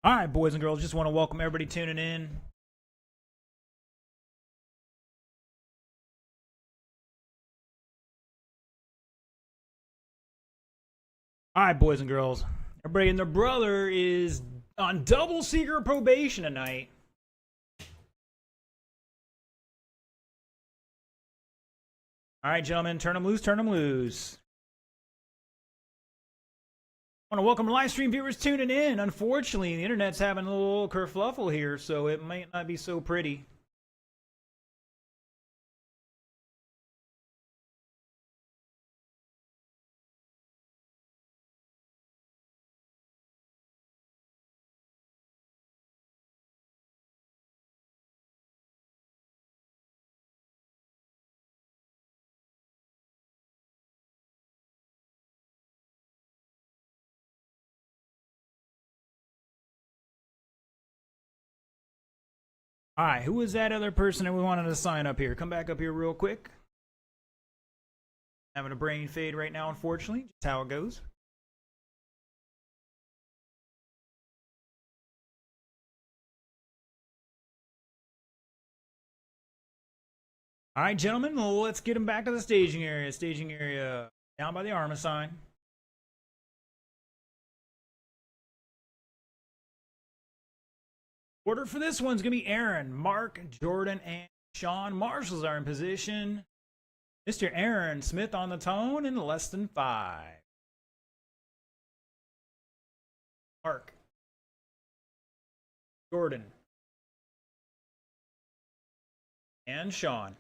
All right, boys and girls, just want to welcome everybody tuning in. All right, boys and girls, everybody and their brother is on double secret probation tonight. All right, gentlemen, turn them loose, turn them loose. I want to welcome live stream viewers tuning in. Unfortunately, the internet's having a little kerfluffle here, so it might not be so pretty. All right, who was that other person that we wanted to sign up here? Come back up here real quick. Having a brain fade right now, unfortunately. Just how it goes. All right, gentlemen, let's get him back to the staging area. Staging area down by the armor sign. Order for this one's going to be Aaron, Mark, Jordan, and Sean. Marshals are in position. Mr. Aaron Smith on the tone in less than 5. Mark. Jordan. And Sean.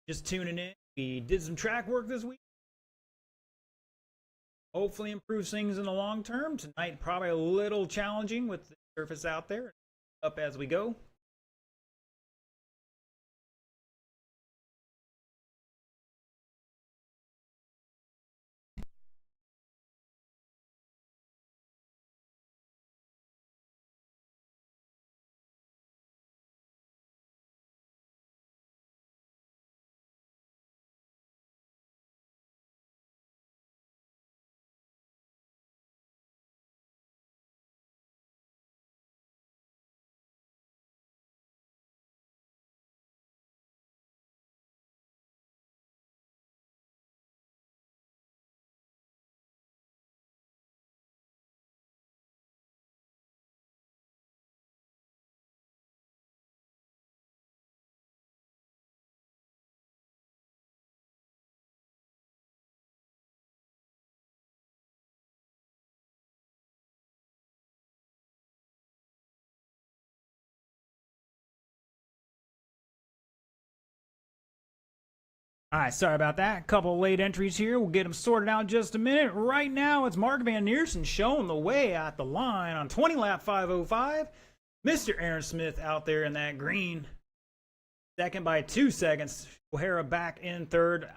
Just tuning in. We did some track work this week. Hopefully improves things in the long term. Tonight probably a little challenging with the surface out there. Up as we go. All right, sorry about that. Couple late entries here. We'll get them sorted out in just a minute. Right now, it's Mark Van Neersen showing the way at the line on 20 lap 505. Mr. Aaron Smith out there in that green. Second by 2 seconds. O'Hara back in third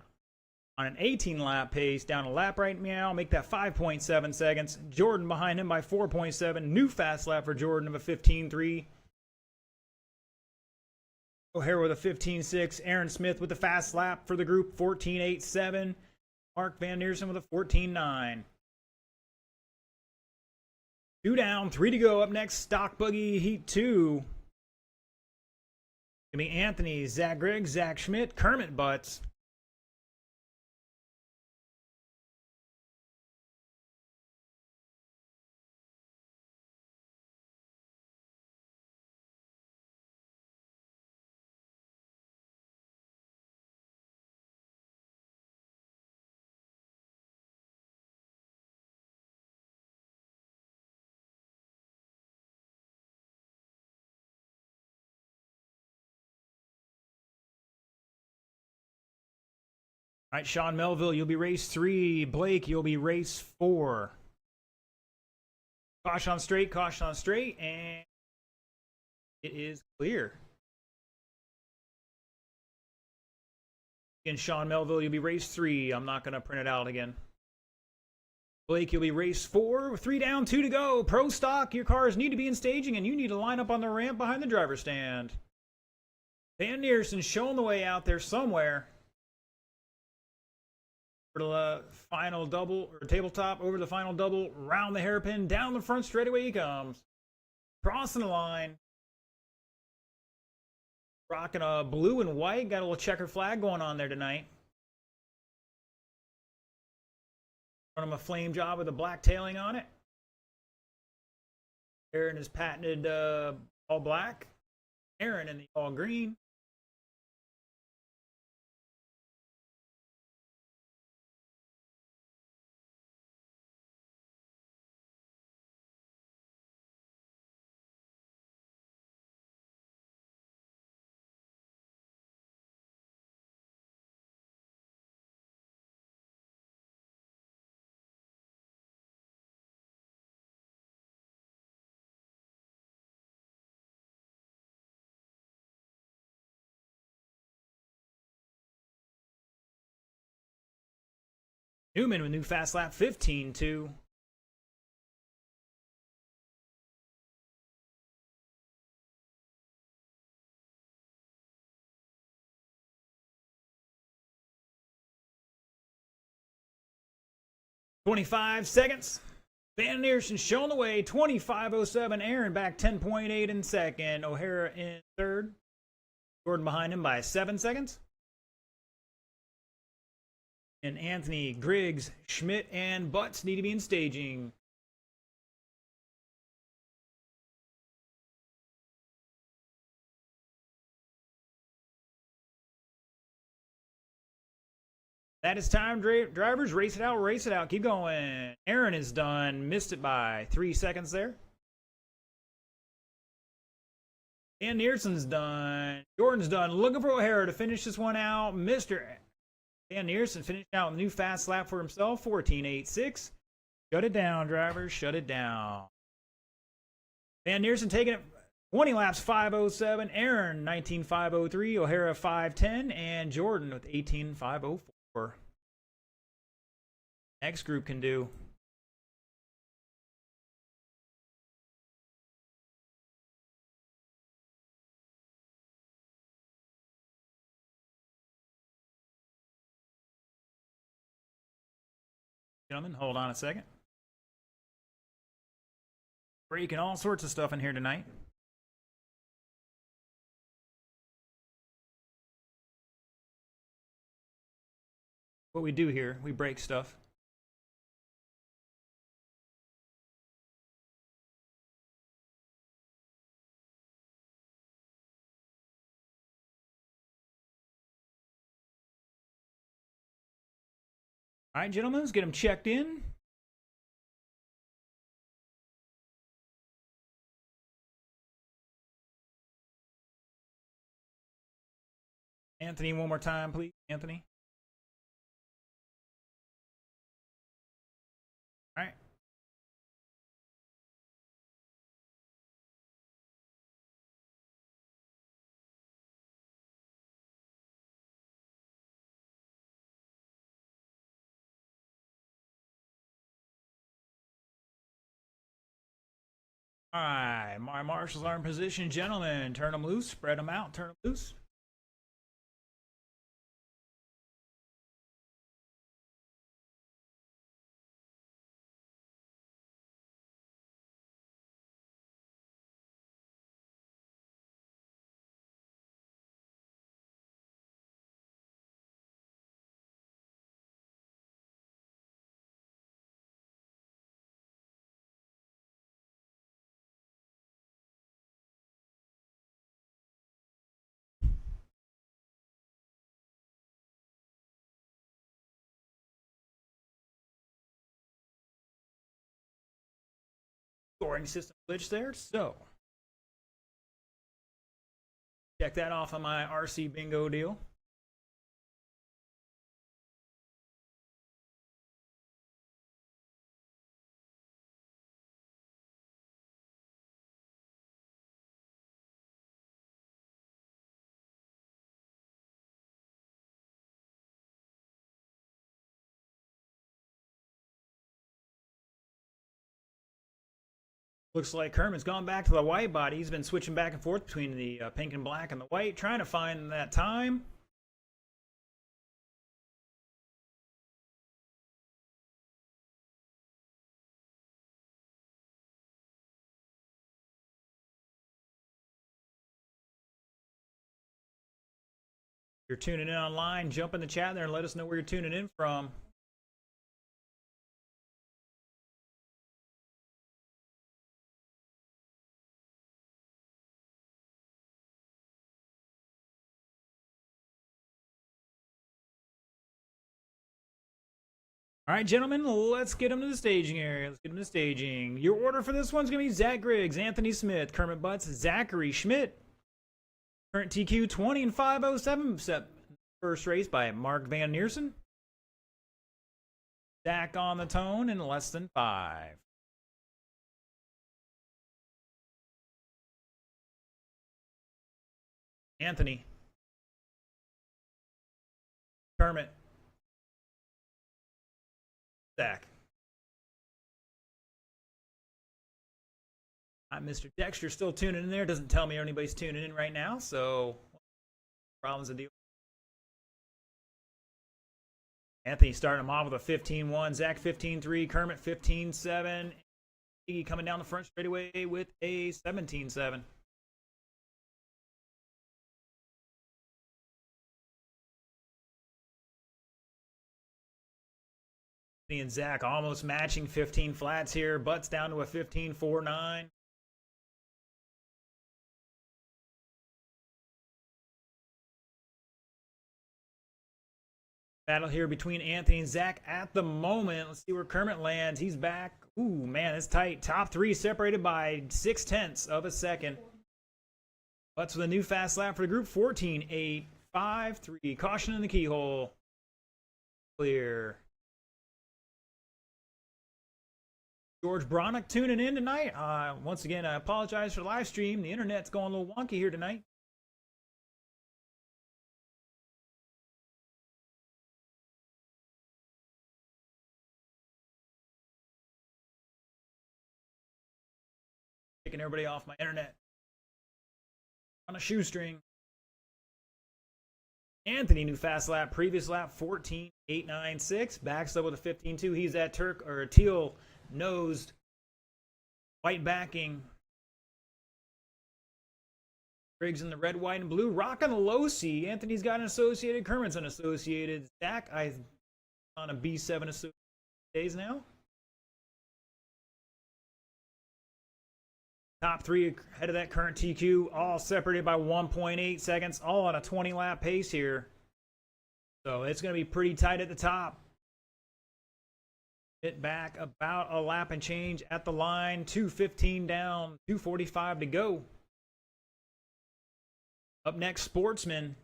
on an 18 lap pace. Down a lap right now. Make that 5.7 seconds. Jordan behind him by 4.7. New fast lap for Jordan of a 15.3. O'Hara with a 15.6. Aaron Smith with the fast lap for the group, 14.87. Mark Van Neersen with a 14.9. 2 down, 3 to go. Up next, Stock Buggy Heat 2. Gonna be Anthony, Zach Griggs, Zach Schmidt, Kermit Butts. All right, Sean Melville, you'll be race 3. Blake, you'll be race 4. Caution on straight, and it is clear. Again, Sean Melville, you'll be race 3. I'm not going to print it out again. Blake, you'll be race 4. 3 down, 2 to go. Pro stock, your cars need to be in staging, and you need to line up on the ramp behind the driver's stand. Van Neersen showing the way out there somewhere. over to the final double, or tabletop, over the final double, round the hairpin, down the front straightaway he comes. Crossing the line. Rocking a blue and white. Got a little checker flag going on there tonight. Run him a flame job with a black tailing on it. Aaron is patented all black. Aaron in the all green. Newman with new fast lap 15-2. .25 seconds. Van Neersen showing the way. 25.07. Aaron back 10.8 in second. O'Hara in third. Jordan behind him by 7 seconds. And Anthony, Griggs, Schmidt, and Butts need to be in staging. That is time, drivers. Race it out, race it out. Keep going. Aaron is done. Missed it by 3 seconds there. And Neersen's done. Jordan's done. Looking for O'Hara to finish this one out. Mr. Van Neersen finished out a new fast lap for himself, 14.86. Shut it down, drivers. Shut it down. Van Neersen taking it 20 laps, 5.07. Aaron, 19.503. O'Hara, 5.10. And Jordan with 18.504. Next group can do. Gentlemen, hold on a second. Breaking all sorts of stuff in here tonight. What we do here, we break stuff. All right, gentlemen, let's get them checked in. Anthony, one more time, please. Anthony. All right. All right, my marshals are in position, gentlemen. Turn them loose, spread them out, turn them loose. Scoring system glitch there, so check that off on my RC bingo deal. Looks like Kermit's gone back to the white body. He's been switching back and forth between the pink and black and the white, trying to find that time. you're tuning in online, jump in the chat there and let us know where you're tuning in from. All right, gentlemen, let's get them to the staging area. Let's get them to staging. Your order for this one's going to be Zach Griggs, Anthony Smith, Kermit Butts, Zachary Schmidt. Current TQ 20 and 507. Set first race by Mark Van Neersen. Zach on the tone in less than 5. Anthony. Kermit. Zach. Mr. Dexter still tuning in there. Doesn't tell me anybody's tuning in right now, so problems to deal with. Anthony starting him off with a 15-1. Zach 15-3. Kermit 15-7. Iggy coming down the front straightaway with a 17-7. Anthony and Zach almost matching 15 flats here. Butts down to a 15-4-9. Battle here between Anthony and Zach at the moment. Let's see where Kermit lands. He's back. Ooh, man, it's tight. Top three separated by 0.6 of a second. Butts with a new fast lap for the group. 14-8, 5-3. Caution in the keyhole. Clear. George Bronick tuning in tonight. Once again, I apologize for the live stream. The internet's going a little wonky here tonight. Taking everybody off my internet on a shoestring. Anthony, new fast lap. Previous lap 14-8-9-6. Backs up with a 15-2. He's that teal nosed, white backing. Griggs in the red, white, and blue. Rocking the low C. Anthony's got an associated. Kermit's unassociated. Zach, on a B7 associated days now. Top three ahead of that current TQ, all separated by 1.8 seconds, all on a 20-lap pace here. So it's going to be pretty tight at the top. Hit back about a lap and change at the line. 2:15 down, 2:45 to go. Up next, Sportsman.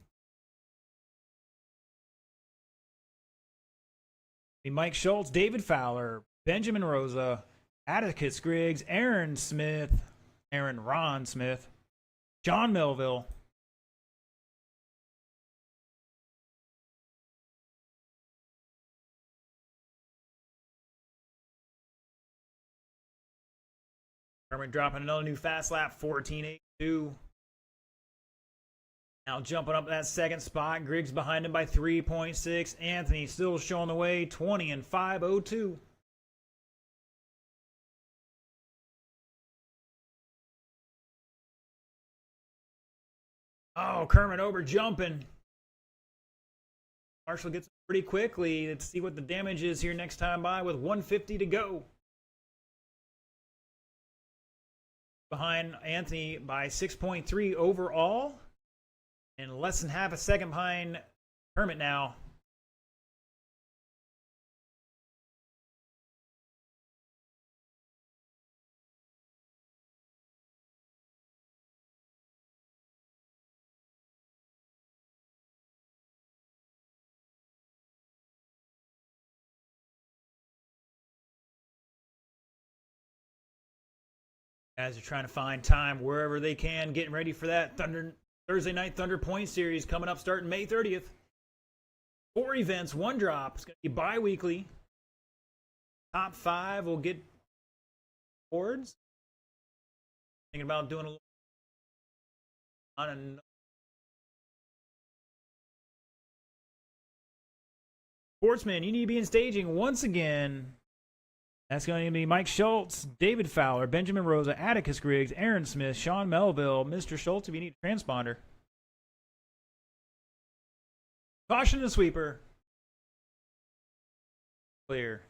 Mike Schultz, David Fowler, Benjamin Rosa, Atticus Griggs, Aaron Ron Smith, John Melville. Kermit dropping another new fast lap, 14.82. Now jumping up that second spot. Griggs behind him by 3.6. Anthony still showing the way, 20 and 5.02. Oh, Kermit over jumping. Marshall gets pretty quickly. Let's see what the damage is here next time by with 150 to go. Behind Anthony by 6.3 overall. And less than half a second behind Kermit now. Guys are trying to find time wherever they can, getting ready for that Thursday Night Thunder Point Series coming up starting May 30th. 4 events, 1 drop. It's going to be bi-weekly. Top 5 will get awards. Thinking about doing a little on Sportsman, you need to be in staging once again. That's going to be Mike Schultz, David Fowler, Benjamin Rosa, Atticus Griggs, Aaron Smith, Sean Melville. Mr. Schultz, if you need a transponder. Caution the sweeper. Clear.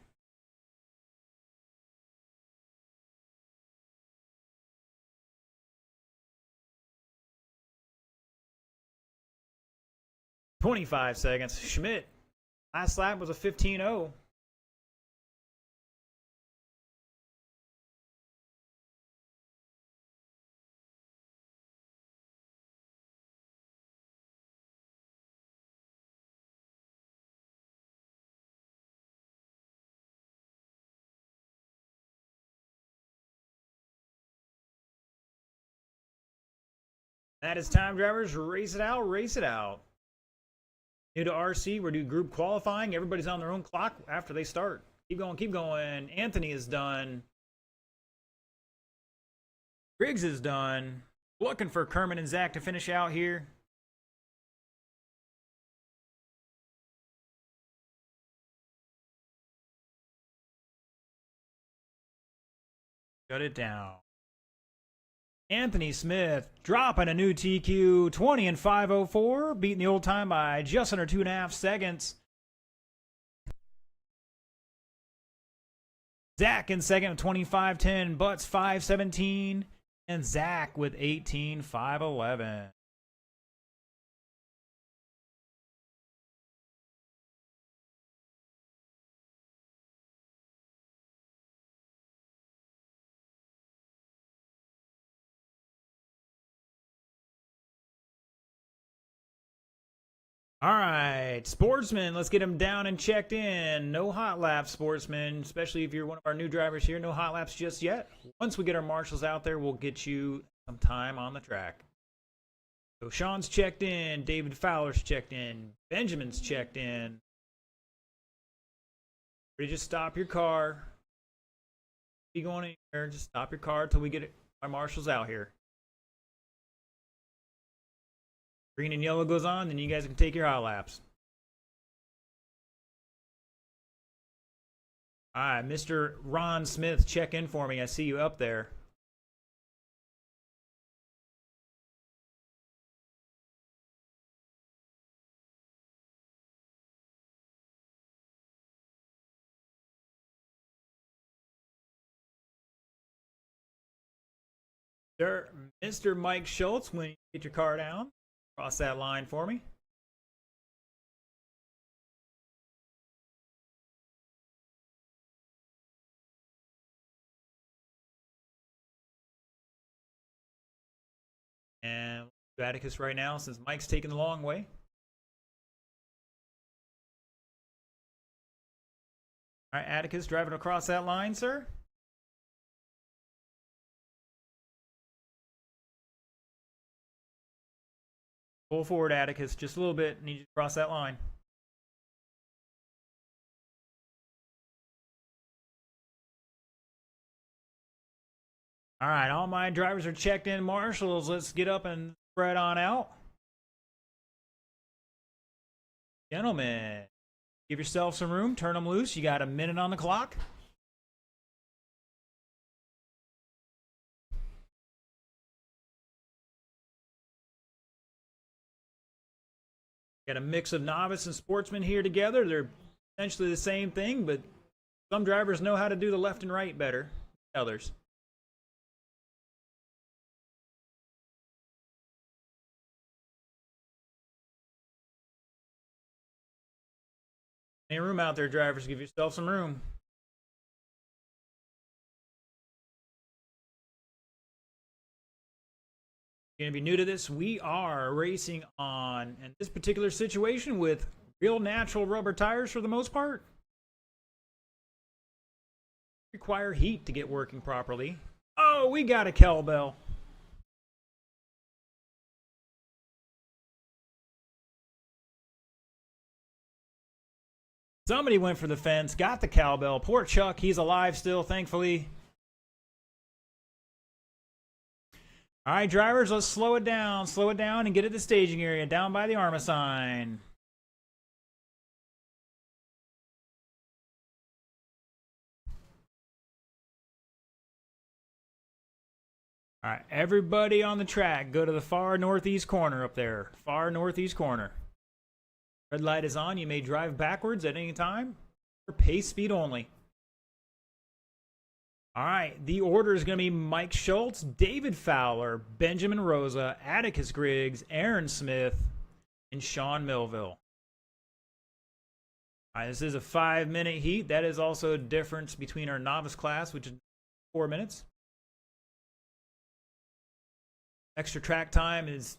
"25 seconds. Schmidt. Last lap was a 15.0. That is time, drivers. Race it out, race it out. New to RC, we're doing group qualifying. Everybody's on their own clock after they start. Keep going, keep going. Anthony is done. Griggs is done. Looking for Kermit and Zach to finish out here. Shut it down. Anthony Smith dropping a new TQ, 20 and 504, beating the old time by just under 2.5 seconds. Zach in second with 25.10, Butts 5.17, and Zach with 18.511. All right, sportsmen, let's get them down and checked in. No hot laps, sportsmen, especially if you're one of our new drivers here. No hot laps just yet. Once we get our marshals out there, we'll get you some time on the track. So Sean's checked in. David Fowler's checked in. Benjamin's checked in. Ready, just stop your car. Be going in here. Just stop your car until we get our marshals out here. Green and yellow goes on, then you guys can take your hot laps. All right, Mr. Ron Smith, check in for me. I see you up there. Sir, Mr. Mike Schultz, when you get your car down, cross that line for me. And Atticus right now, since Mike's taking the long way. All right, Atticus driving across that line, sir. Pull forward, Atticus, just a little bit. Need you to cross that line. All right, all my drivers are checked in. Marshals, let's get up and spread on out. Gentlemen, give yourself some room. Turn them loose. You got a minute on the clock. Got a mix of novice and sportsmen here together. They're essentially the same thing, but some drivers know how to do the left and right better than others. Any room out there, drivers? Give yourself some room. You're going to be new to this, we are racing on, in this particular situation, with real natural rubber tires for the most part. Require heat to get working properly. Oh, we got a cowbell. Somebody went for the fence, got the cowbell. Poor Chuck, he's alive still, thankfully. All right, drivers, let's slow it down and get at the staging area down by the Arma sign. All right, everybody on the track, go to the far northeast corner up there. Far northeast corner. Red light is on. You may drive backwards at any time or pace speed only. All right, the order is going to be Mike Schultz, David Fowler, Benjamin Rosa, Atticus Griggs, Aaron Smith, and Sean Melville. All right, this is a 5-minute heat. That is also a difference between our novice class, which is 4 minutes. Extra track time is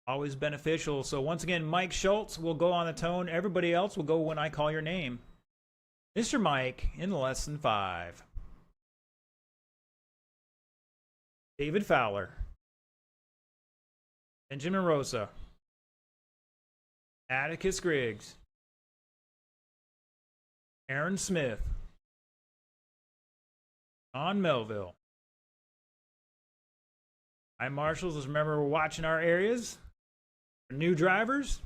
always beneficial. So once again, Mike Schultz will go on the tone. Everybody else will go when I call your name. Mr. Mike in lesson 5. David Fowler. Benjamin Rosa. Atticus Griggs. Aaron Smith. Sean Melville. Hi, marshals. Just remember, we're watching our areas. For new drivers.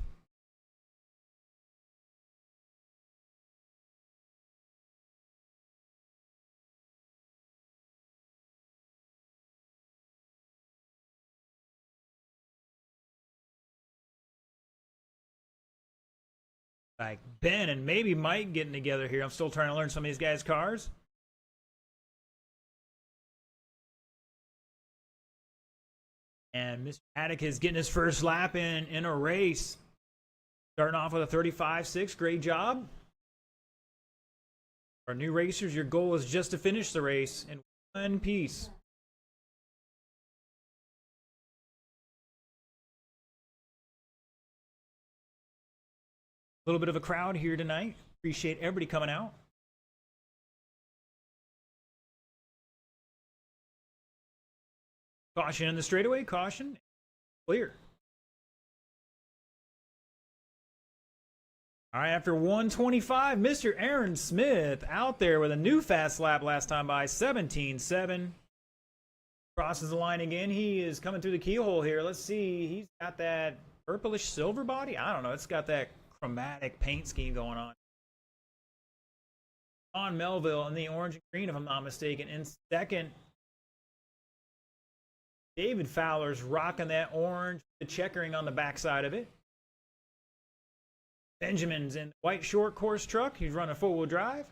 Like Ben and maybe Mike getting together here. I'm still trying to learn some of these guys' cars. And Mr. Atticus getting his first lap in a race. Starting off with a 35.6. Great job. For new racers, your goal is just to finish the race in one piece. A little bit of a crowd here tonight. Appreciate everybody coming out. Caution in the straightaway. Caution. Clear. All right, after 125, Mr. Aaron Smith out there with a new fast lap last time by 17.7. Crosses the line again. He is coming through the keyhole here. Let's see. He's got that purplish silver body. I don't know. It's got that chromatic paint scheme going on. On Melville in the orange and green, if I'm not mistaken. In second, David Fowler's rocking that orange, the checkering on the backside of it. Benjamin's in the white short course truck. He's running four-wheel drive.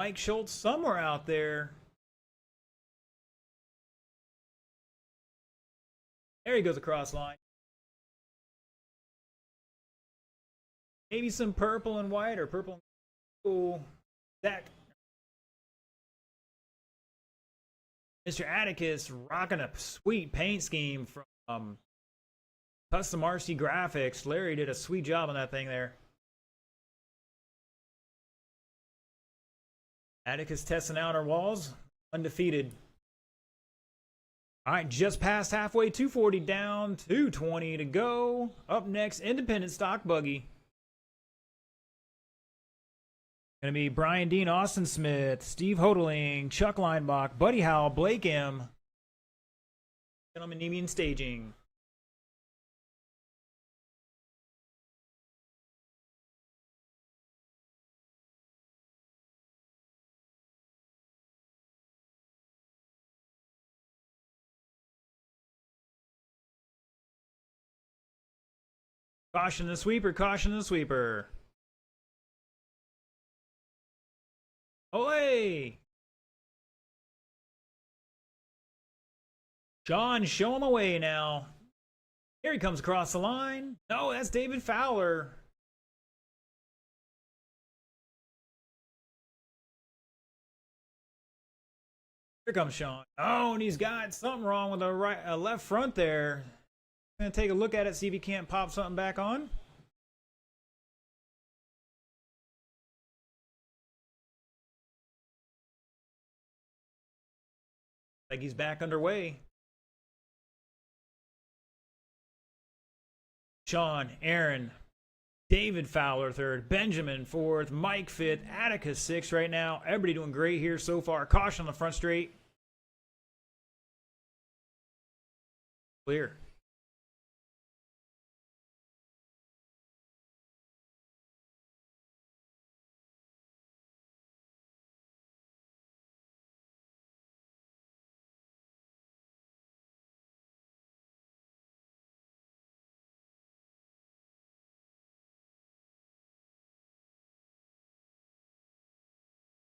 Mike Schultz somewhere out there. There he goes across line. Maybe some purple and white or purple and cool. That Mr. Atticus rocking a sweet paint scheme from Custom RC Graphics. Larry did a sweet job on that thing there. Atticus testing out our walls. Undefeated. All right, just past halfway, 240 down, 220 to go. Up next, independent stock buggy. Going to be Brian Dean, Austin Smith, Steve Hodeling, Chuck Leinbach, Buddy Howell, Blake M. Gentlemen, Nemian staging. Caution the sweeper, caution the sweeper. Olay! Sean showing the way now. Here he comes across the line. No, that's David Fowler. Here comes Sean. Oh, and he's got something wrong with the left front there. Gonna take a look at it, see if he can't pop something back on. Like he's back underway. Sean, Aaron, David Fowler third, Benjamin fourth, Mike fifth, Atticus sixth right now. Everybody doing great here so far. Caution on the front straight. Clear.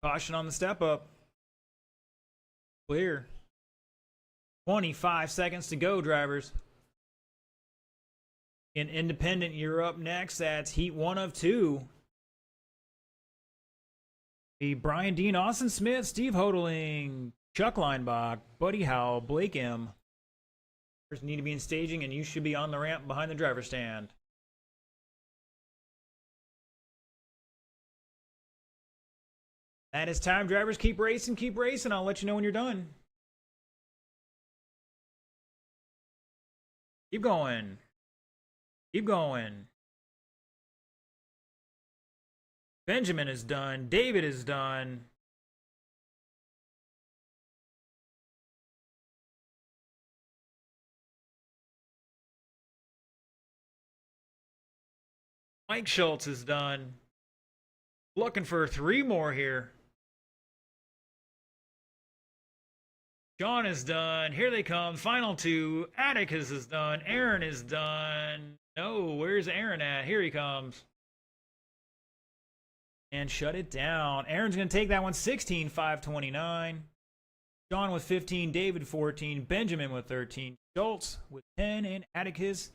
Caution on the step up. Clear. 25 seconds to go, drivers. In Independent, you're up next. That's Heat 1 of 2. Brian Dean, Austin Smith, Steve Hodling, Chuck Leinbach, Buddy Howell, Blake M. Need to be in staging, and you should be on the ramp behind the driver's stand. That is time, drivers. Keep racing, keep racing. I'll let you know when you're done. Keep going. Keep going. Benjamin is done. David is done. Mike Schultz is done. Looking for 3 more here. John is done. Here they come. Final 2. Atticus is done. Aaron is done. No, where's Aaron at? Here he comes. And shut it down. Aaron's going to take that one. 16,529. John with 15. David 14. Benjamin with 13. Schultz with 10. And Atticus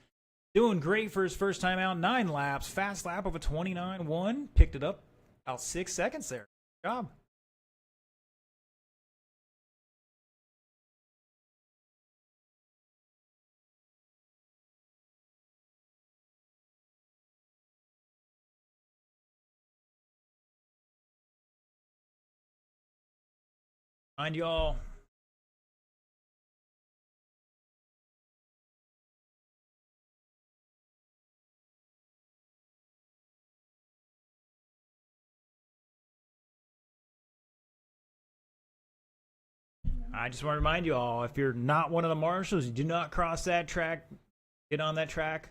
doing great for his first time out. 9 laps. Fast lap of a 29.1. Picked it up about 6 seconds there. Good job. Mind y'all. I just want to remind you all, if you're not one of the marshals, you do not cross that track. Get on that track.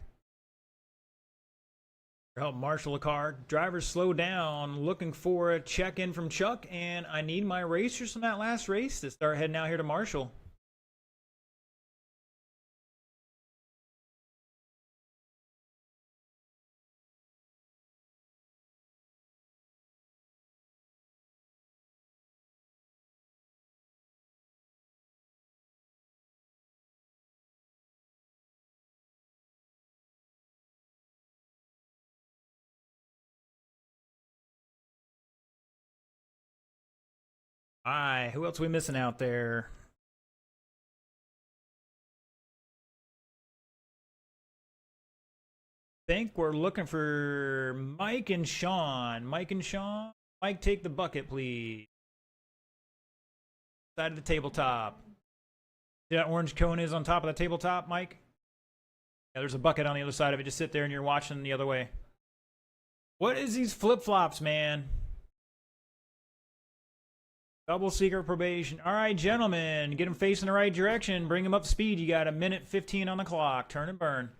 Help marshal a car. Drivers slow down. Looking for a check-in from Chuck, and I need my racers from that last race to start heading out here to marshal. All right, who else are we missing out there? Think we're looking for Mike and Sean. Mike and Sean. Mike, take the bucket, please. Side of the tabletop. See that orange cone is on top of the tabletop, Mike? Yeah, there's a bucket on the other side of it. Just sit there and you're watching the other way. What is these flip-flops, man? Double secret probation. All right, gentlemen, get them facing the right direction. Bring them up to speed. You got 1:15 on the clock. Turn and burn.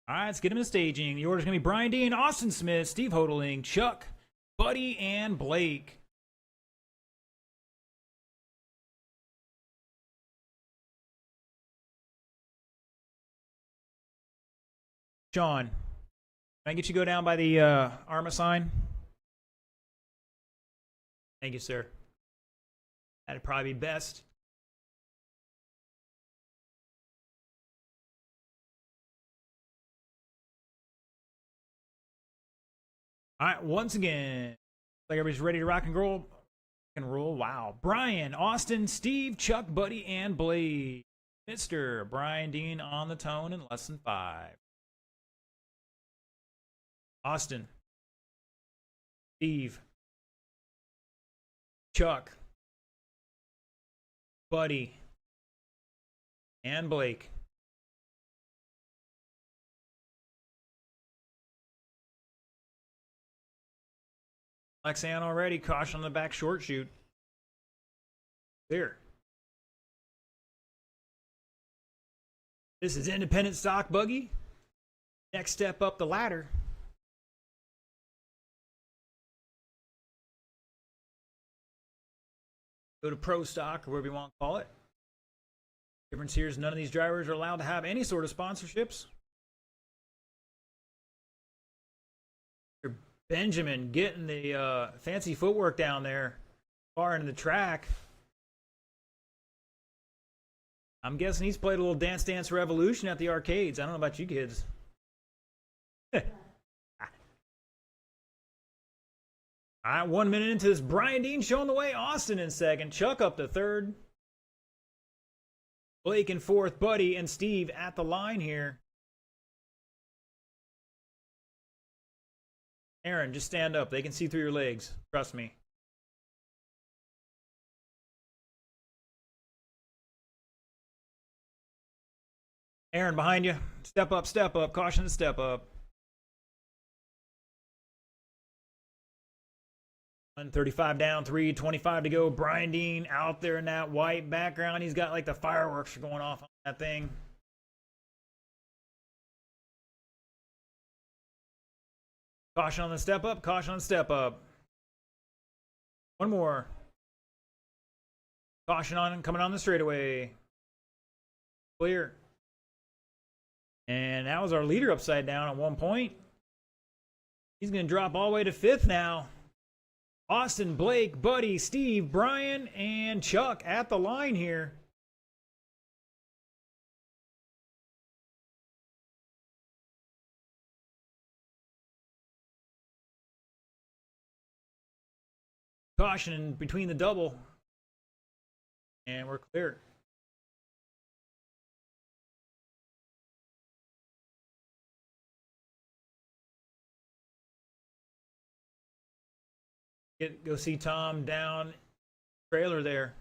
All right, let's get him to staging. The order's going to be Brian Dean, Austin Smith, Steve Hodling, Chuck, Buddy, and Blake. Sean, can I get you to go down by the ARMA sign? Thank you, sir. That'd probably be best. All right, once again, like everybody's ready to rock and roll. Wow. Brian, Austin, Steve, Chuck, Buddy, and Blade. Mr. Brian Dean on the tone in lesson 5. Austin, Steve, Chuck, Buddy, and Blake. Lexan already. Caution on the back short shoot. Clear. This is independent stock buggy. Next step up the ladder. Go to pro stock, or whatever you want to call it. Difference here is none of these drivers are allowed to have any sort of sponsorships. Benjamin getting the fancy footwork down there far into the track. I'm guessing he's played a little Dance Dance Revolution at the arcades. I don't know about you kids. All right, 1 minute into this. Brian Dean showing the way. Austin in second. Chuck up to third. Blake in fourth. Buddy and Steve at the line here. Aaron, just stand up. They can see through your legs. Trust me. Aaron, behind you. Step up, step up. Caution to step up. 135 down, 3:25 to go. Brian Dean out there in that white background. He's got like the fireworks going off on that thing. Caution on the step up. Caution on the step up. One more. Caution on coming on the straightaway. Clear. And that was our leader upside down at one point. He's going to drop all the way to fifth now. Austin, Blake, Buddy, Steve, Brian, and Chuck at the line here. Caution between the double. And we're clear. Go see Tom down trailer there.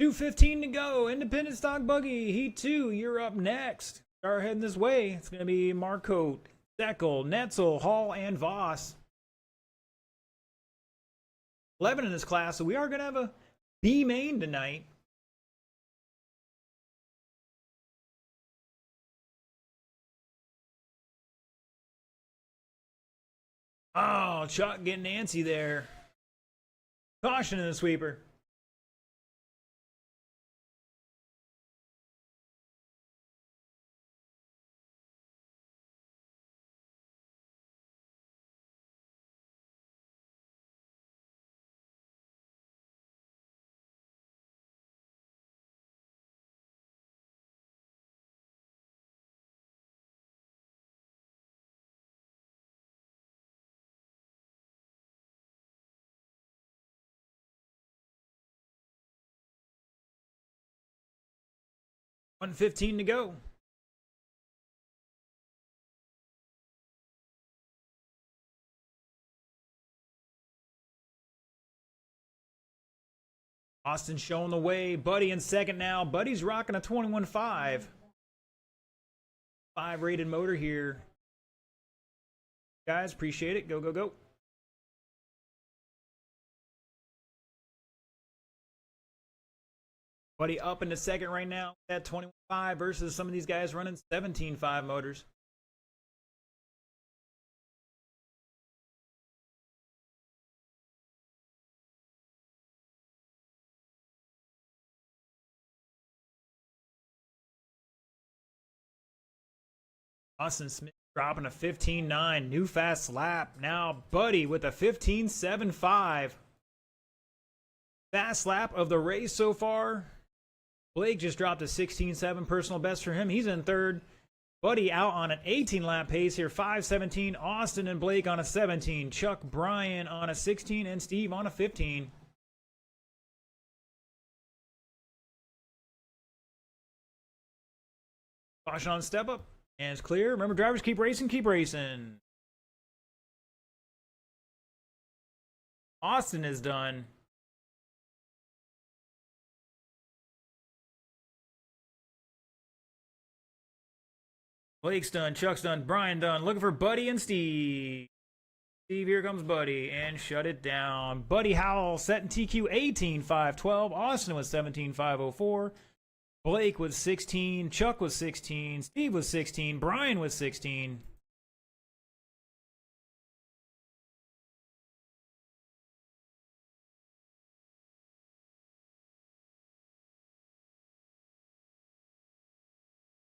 $2:15 to go. Independent stock buggy. Heat 2. You're up next. Start heading this way. It's going to be Marcote, Steckel, Netzel, Hall, and Voss. 11 in this class, so we are going to have a B main tonight. Oh, Chuck getting antsy there. Caution in the sweeper. $1:15 to go. Austin showing the way. Buddy in second now. Buddy's rocking a 21.5. 5 rated motor here. Guys, appreciate it. Go, go, go. Buddy up in the second right now at 21.5 versus some of these guys running 17.5 motors. Austin Smith dropping a 15.9. New fast lap. Now Buddy with a 15.75. Fast lap of the race so far. Blake just dropped a 16.7 personal best for him. He's in third. Buddy out on an 18-lap pace here, 5:17. Austin and Blake on a 17. Chuck Bryan on a 16. And Steve on a 15. Caution on step up. And it's clear. Remember, drivers, keep racing, keep racing. Austin is done. Blake's done. Chuck's done. Brian done. Looking for Buddy and Steve. Steve, here comes Buddy. And shut it down. Buddy Howell set in TQ 18.512. Austin was 17.504. Blake was 16. Chuck was 16. Steve was 16. Brian was 16.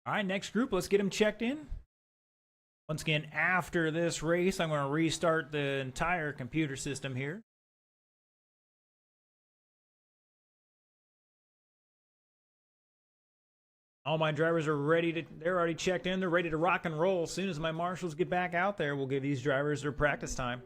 All right, next group, let's get them checked in. Once again, after this race, I'm going to restart the entire computer system here. All my drivers are ready to, they're already checked in. They're ready to rock and roll. As soon as my marshals get back out there, we'll give these drivers their practice time.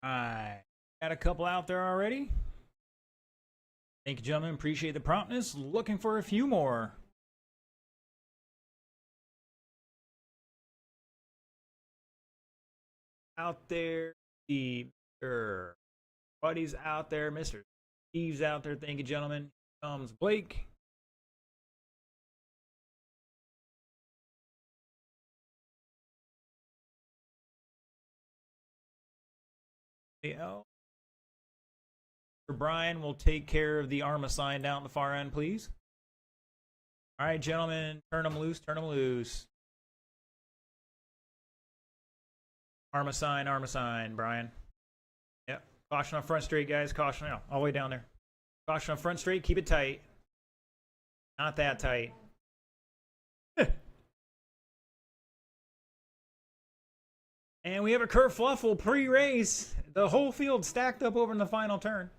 I got a couple out there already. Thank you, gentlemen. Appreciate the promptness. Looking for a few more. Out there, Steve. Buddy's out there. Mr. Steve's out there. Thank you, gentlemen. Here comes Blake. Brian will take care of the arm sign down the far end, please. All right, gentlemen, turn them loose, turn them loose. Arm sign, Brian. Yep. Caution on front straight, guys. Caution, all the way down there. Caution on front straight, keep it tight. Not that tight. And we have a kerfluffle pre-race. The whole field stacked up over in the final turn.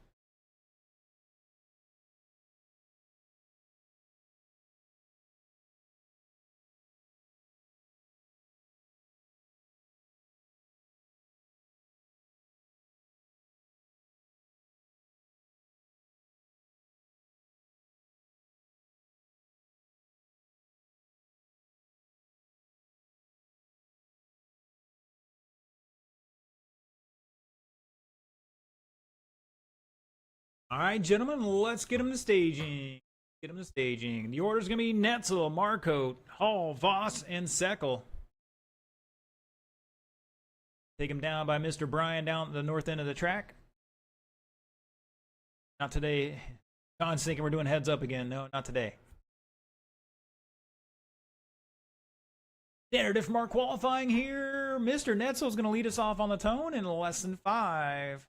All right, gentlemen, let's get them to staging. Get them to staging. The order's going to be Netzel, Marcote, Hall, Voss, and Seckel. Take him down by Mr. Bryan down at the north end of the track. Not today. John's thinking we're doing heads up again. No, not today. Standard diff mark qualifying here. Mr. Netzel's going to lead us off on the tone in less than 5.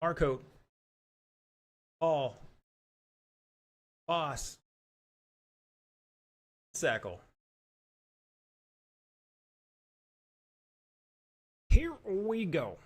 Marcote, Hall, Voss, Seckel. Here we go.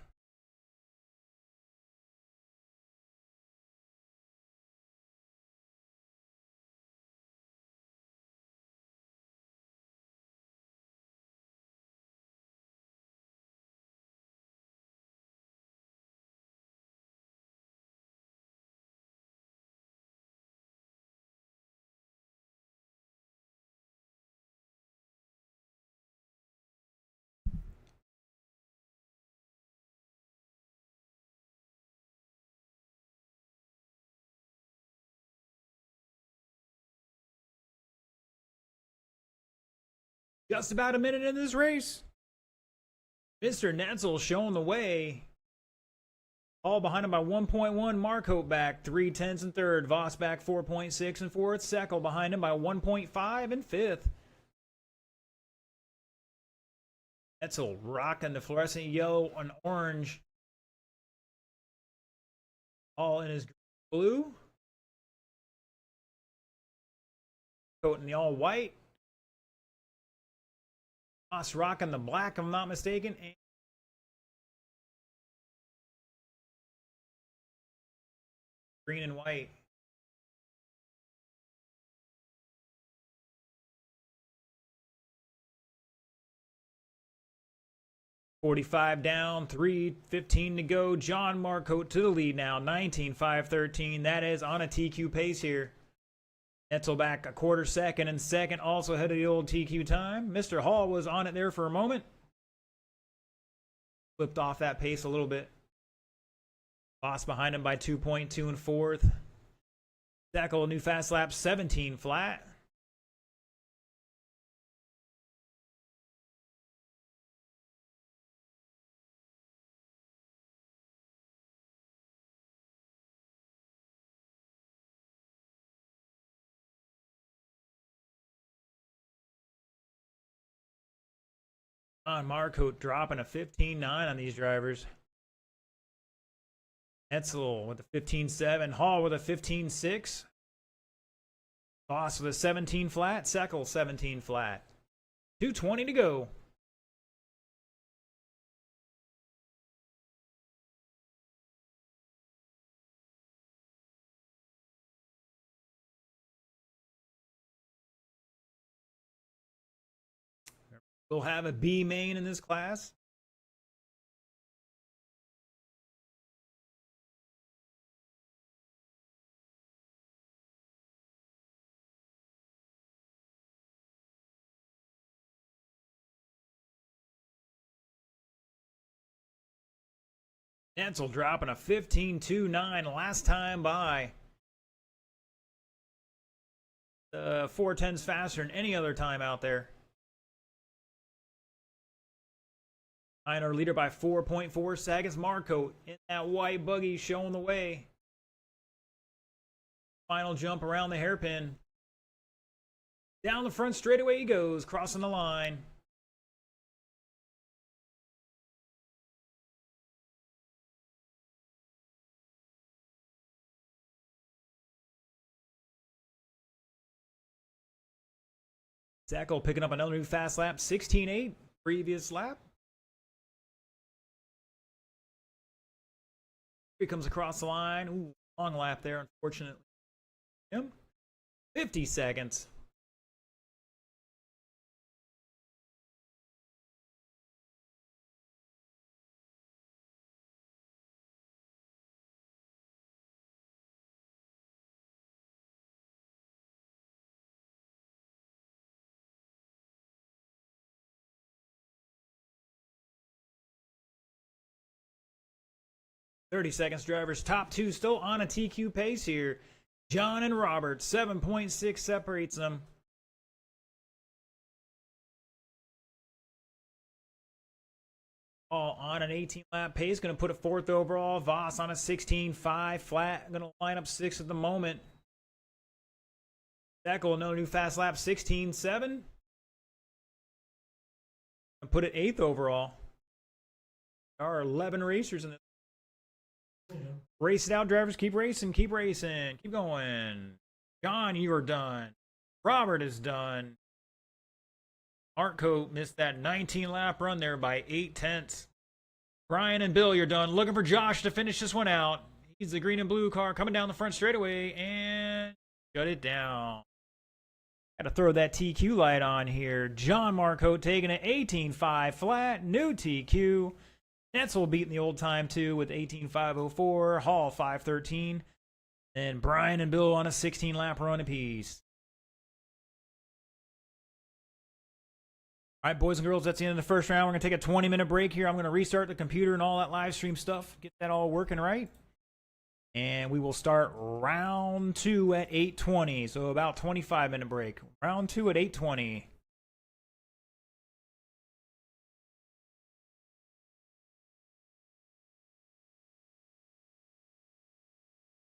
Just about a minute in this race. Mr. Netzel showing the way. All behind him by 1.1. Marcote back 3/10 in third. Voss back 4.6 in fourth. Seckel behind him by 1.5 in fifth. Netzel rocking the fluorescent yellow and orange. All in his blue. Coat in the all white. Voss rocking the black, if I'm not mistaken. And green and white. .45 down, 3:15 to go. John Marcote to the lead now, 19.513. That is on a TQ pace here. Netzel back a quarter second, and second also ahead of the old TQ time. Mr. Hall was on it there for a moment. Flipped off that pace a little bit. Voss behind him by 2.2 in fourth. Seckel, new fast lap, 17 flat. John Marcote dropping a 15.9 on these drivers. Netzel with a 15.7. Hall with a 15.6. Voss with a 17 flat. Seckel 17 flat. 2:20 to go. We'll have a B main in this class. Netzel dropping a 15.29 last time by. 4/10s faster than any other time out there. Our leader by 4.4 seconds. Marcote in that white buggy showing the way. Final jump around the hairpin. Down the front straightaway he goes, crossing the line. Seckel picking up another new fast lap, 16.8 previous lap. Here comes across the line. Ooh, long lap there, unfortunately. 50 seconds. .30 drivers. Top two still on a TQ pace here. John and Robert. 7.6 separates them. All on an 18 lap pace. Going to put a fourth overall. Voss on a 16.5 flat. Going to line up sixth at the moment. Seckel, no new fast lap, 16.7. And put it eighth overall. There are 11 racers in this. Race it out, drivers. Keep racing, keep racing, keep going. John, you are done. Robert is done. Marcote missed that 19 lap run there by 8/10. Brian and Bill, you're done. Looking for Josh to finish this one out. He's the green and blue car coming down the front straightaway and shut it down. Got to throw that TQ light on here. John Marcote taking an 18.5 flat, new TQ. Netzel beating the old time too with 18.504. Hall 5.13. And Brian and Bill on a 16 lap run apiece. All right, boys and girls, that's the end of the first round. We're going to take a 20-minute break here. I'm going to restart the computer and all that live stream stuff, get that all working right. And we will start round two at 8:20. So about 25-minute break. Round two at 8:20.